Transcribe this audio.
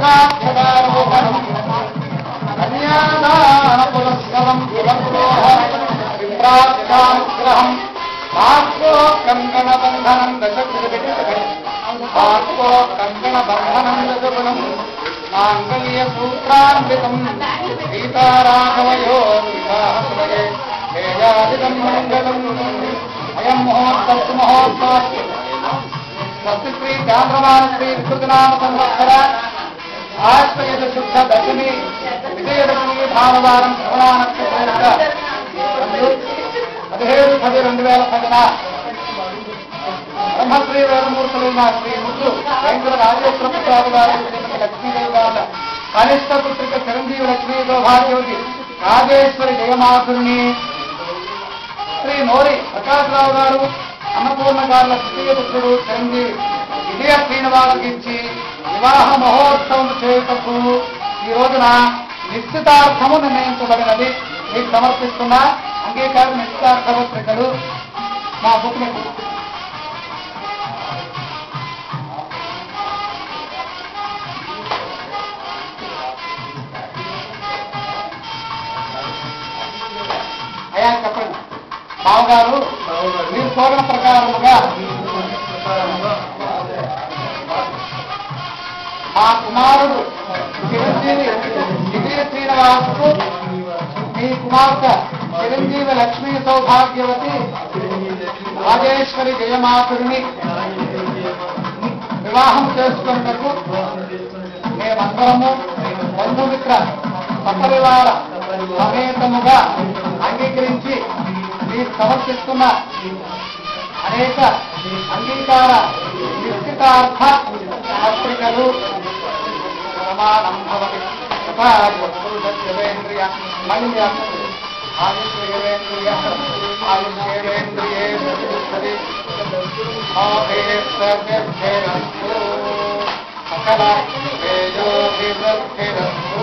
సాక్షాత్కారోహణం కన్యాదాన పురస్కరం విప్రాఖ్యానుగ్రహం సాక్షో కంకణ బంధనం సాక్షో కంకణ బంధనం దశగుణం మాంగళ్య సూత్రాన్వితం సీతారాఘవయో వివాహసమయే వేదాదిదం మంగళం అయం మహోత్సవ మహోత్సవ స్వస్తి శ్రీ చాంద్రమాన శ్రీ వికృతనామ సంవత్సర ఆశ్వయుధ శుద్ధ దశమి విజయదశమి భానువారం శ్రవణానక్షత్ర 17/10/2010 బ్రహ్మశ్రీ వేదమూర్తులైన శ్రీ ముద్దు వెంకట రాజేశ్వర ప్రసాద్ గారు శ్రీమతి లక్ష్మీదేవి గారు కనిష్ట పుత్రిక చిరంజీవి లక్ష్మీతో భార్యోగి రాజేశ్వరి జయమాధుని శ్రీ నోరి ప్రకాశరావు గారు అన్నపూర్ణ గారుల తృతీయ పుత్రుడు చిరంజీవి విజయ శ్రీనివాసుకి ఇచ్చి వివాహ మహోత్సవం చేయుటకు ఈ రోజున నిశ్చితార్థము నిర్ణయించబడినది. మీకు సమర్పిస్తున్న అంగీకార నిశ్చితార్థ పత్రికలు మా బుక్లకు అయ్యా చెప్పండి. బావగారు మీరు కోరిన ప్రకారముగా మా కుమారుడు చిరంజీవి విజయ శ్రీనివాసుకు మీ కుమార్తె చిరంజీవి లక్ష్మీ సౌభాగ్యవతి రాజేశ్వరి జయమాతుడిని వివాహం చేసుకున్నకు మేమందరము బంధుమిత్ర సపరివార సమేతముగా అంగీకరించి మీరు సమర్పిస్తున్న అనేక అంగీకార నిశ్చితార్థ పత్రికలు ప్రమాణం భవతి. దేవేంద్రియ మణ్య ఆయుష్యేంద్రియ ఆయుష్యేంద్రియే సకల తేజోభివృద్ధిరస్తు.